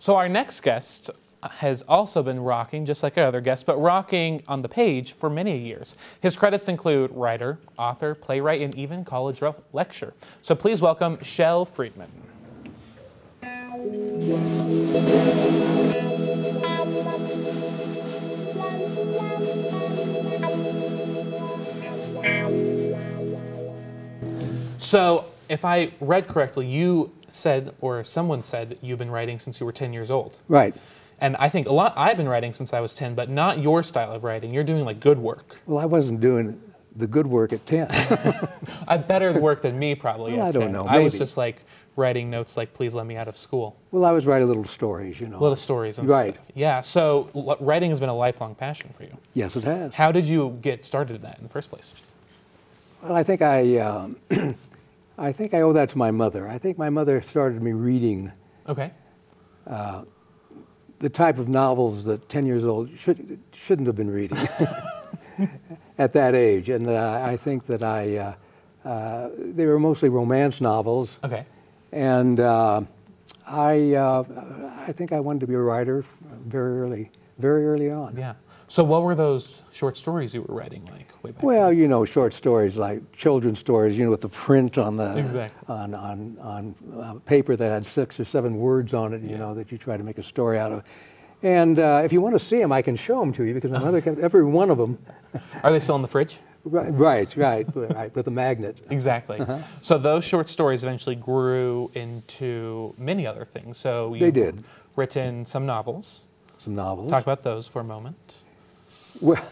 So our next guest has also been rocking, just like our other guests, but rocking on the page for many years. His credits include writer, author, playwright, and even college lecturer. So please welcome Shel Friedman. So, if I read correctly, you said, or someone said, you've been writing since you were 10 years old. Right. And I think I've been writing since I was 10, but not your style of writing. You're doing like good work. Well, I wasn't doing the good work at 10. Better work than me, probably. Well, at I 10. don't know. I was Maybe. just like writing notes like, please let me out of school. Well, I was writing little stories, you know. Little stories and right. stuff. Yeah, so writing has been a lifelong passion for you. Yes, it has. How did you get started in that in the first place? Well, I think I think I owe that to my mother. I think my mother started me reading Okay. the type of novels that 10 years old shouldn't have been reading at that age. And I think that they were mostly romance novels. Okay. And I think I wanted to be a writer very early on. Yeah. So what were those short stories you were writing like way back Well, then? you know, short stories like children's stories, you know, with the print on the Exactly. on paper that had 6 or 7 words on it, you know, that you try to make a story out of. And if you want to see them, I can show them to you because my mother kept every one of them. Are they still in the fridge? Right, with a magnet. Exactly. So those short stories eventually grew into many other things. So you've written some novels. Some novels. Talk about those for a moment. Well,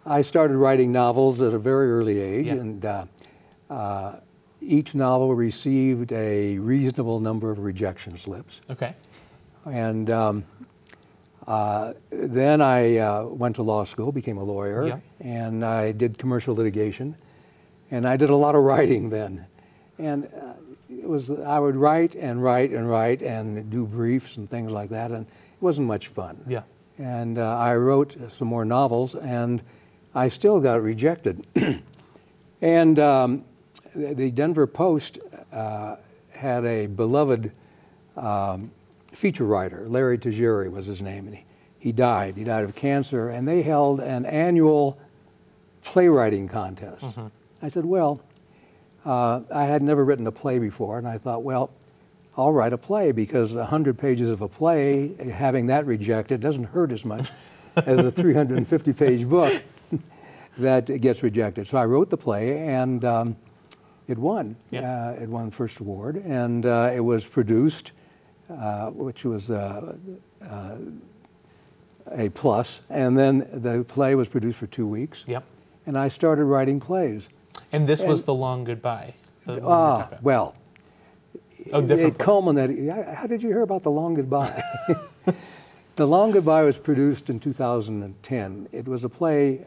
I started writing novels at a very early age, and each novel received a reasonable number of rejection slips. Okay. And then I went to law school, became a lawyer, and I did commercial litigation, and I did a lot of writing then. And I would write and write and write and do briefs and things like that, and it wasn't much fun. Yeah. And I wrote some more novels, and I still got rejected. And the Denver Post had a beloved feature writer, Larry Tajiri was his name, and he died. He died of cancer, and they held an annual playwriting contest. I said, well, I had never written a play before, and I thought, well, I'll write a play because 100 pages of a play, having that rejected, doesn't hurt as much as a 350-page book that gets rejected. So I wrote the play, and it won. It won the first award, and it was produced, which was a plus, and then the play was produced for 2 weeks. Yep. And I started writing plays. And this was The Long Goodbye. Well. It culminated. How did you hear about The Long Goodbye? The Long Goodbye was produced in 2010. It was a play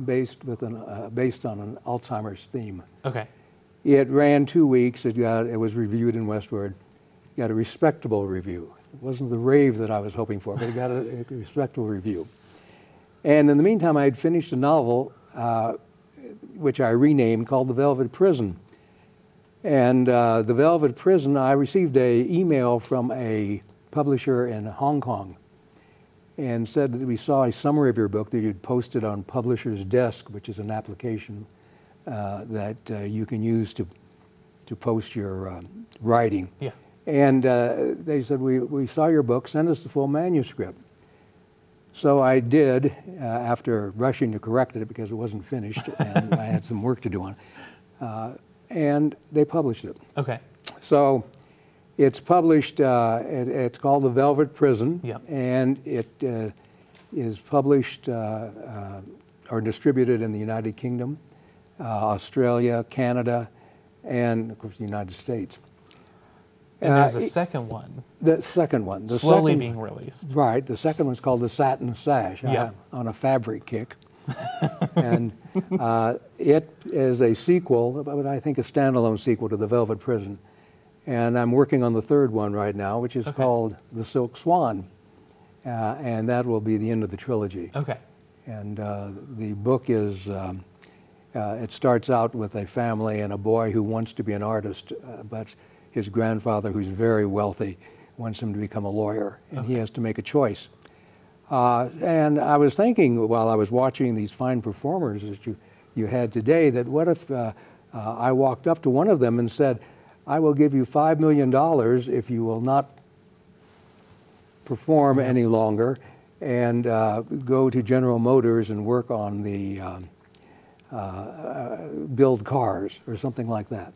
based on an Alzheimer's theme. Okay. It ran 2 weeks. It was reviewed in Westward. It got a respectable review. It wasn't the rave that I was hoping for, but it got a respectable review. And in the meantime, I had finished a novel, which I renamed, called The Velvet Prison. And The Velvet Prison, I received an email from a publisher in Hong Kong and said that we saw a summary of your book that you'd posted on Publisher's Desk, which is an application that you can use to post your writing. Yeah. And they said, we saw your book, send us the full manuscript. So I did, after rushing to correct it because it wasn't finished and I had some work to do on it. And they published it. Okay. So it's published, it's called The Velvet Prison, and it is published or distributed in the United Kingdom, Australia, Canada, and of course the United States. And there's a second one. The second one. Slowly being released. Right. The second one's called The Satin Sash. I'm on a fabric kick. And it is a sequel, but I think a standalone sequel to The Velvet Prison. And I'm working on the third one right now, which is called The Silk Swan. And that will be the end of the trilogy. Okay. And the book is, it starts out with a family and a boy who wants to be an artist, but his grandfather, who's very wealthy, wants him to become a lawyer, and he has to make a choice. And I was thinking while I was watching these fine performers that you had today, that what if I walked up to one of them and said, I will give you $5 million if you will not perform any longer and go to General Motors and work on the build cars or something like that.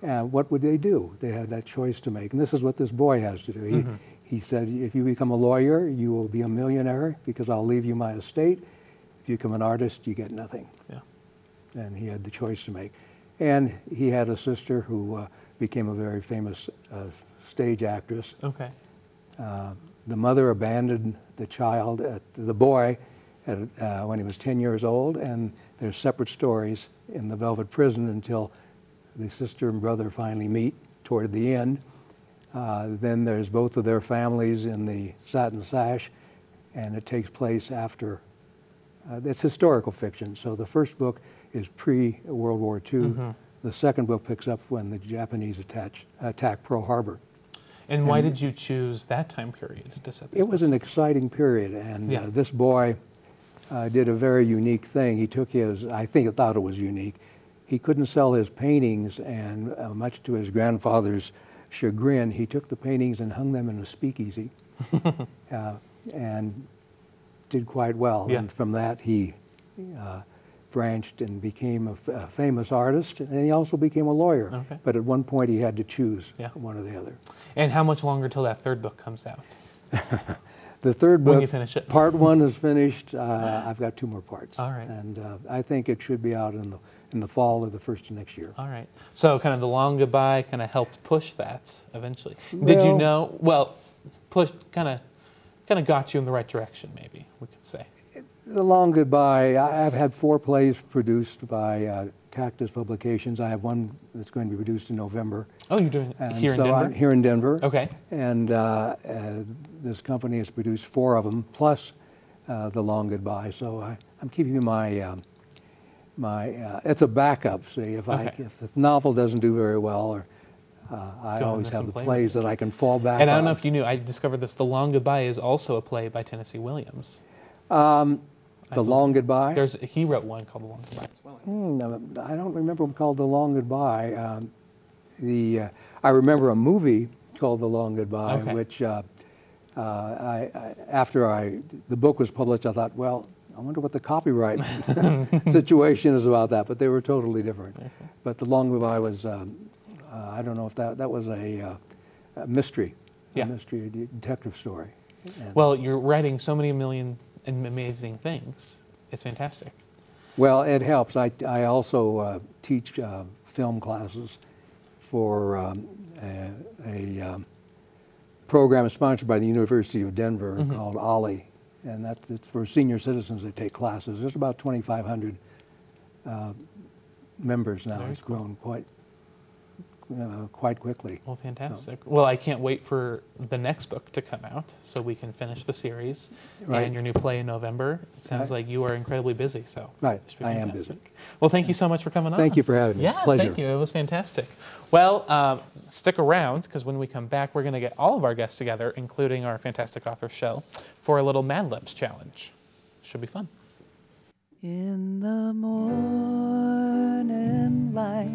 What would they do? They had that choice to make. And this is what this boy has to do. He said, if you become a lawyer, you will be a millionaire because I'll leave you my estate. If you become an artist, you get nothing. Yeah. And he had the choice to make. And he had a sister who became a very famous stage actress. Okay. The mother abandoned the boy when he was 10 years old, and there's separate stories in the Velvet Prison until the sister and brother finally meet toward the end. Then there's both of their families in the Satin Sash, and it takes place after. It's historical fiction, so the first book is pre-World War II. The second book picks up when the Japanese attack Pearl Harbor. And why did you choose that time period to set this? It was an exciting period, and this boy did a very unique thing. He took his, I thought it was unique. He couldn't sell his paintings, and much to his grandfather's chagrin, he took the paintings and hung them in a speakeasy, and did quite well. Yeah. And from that, he branched and became a famous artist, and he also became a lawyer. Okay. But at one point, he had to choose one or the other. And how much longer till that third book comes out? The third book, when you finish it. Part 1 is finished. I've got 2 more parts. All right. And I think it should be out in the fall or the first of next year. All right. So kind of The Long Goodbye kind of helped push that eventually. Did you know? Well, pushed kind of got you in the right direction, maybe we could say. The Long Goodbye. I've had 4 plays produced by Cactus Publications. I have one that's going to be produced in November. Oh, you're doing it here in Denver? I'm here in Denver. Okay. And this company has produced 4 of them, plus The Long Goodbye. So I'm keeping my it's a backup. See, if the novel doesn't do very well, or I always have the plays that I can fall back on. And I don't know if you knew, I discovered this. The Long Goodbye is also a play by Tennessee Williams. The Long Goodbye? He wrote one called The Long Goodbye. I don't remember one called The Long Goodbye. I remember a movie called The Long Goodbye, which after the book was published, I thought, well, I wonder what the copyright situation is about that, but they were totally different. But The Long Goodbye was, I don't know if that was a mystery, a mystery detective story. And well, you're writing so many million and amazing things. It's fantastic. Well, it helps. I also teach film classes for a program sponsored by the University of Denver called OLLI. And it's for senior citizens that take classes. There's about 2,500 members now. It's grown quite quickly. Well, fantastic. So. Well, I can't wait for the next book to come out so we can finish the series and your new play in November. It sounds like you are incredibly busy, so I am busy. Well, thank you so much for coming on. Thank you for having me. Yeah, Pleasure. Thank you. It was fantastic. Well, stick around, because when we come back, we're going to get all of our guests together, including our fantastic author, Shell, for a little Mad Libs challenge. Should be fun. In the morning light,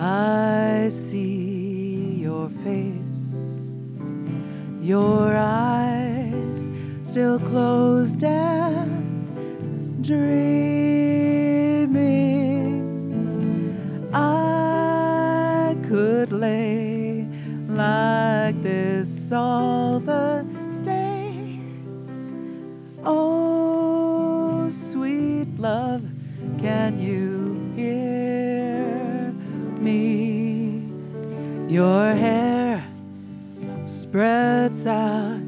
I see your face, your eyes still closed and dreaming. I could lay like this all the day. Oh, sweet love, can you hear me? Your hair spreads out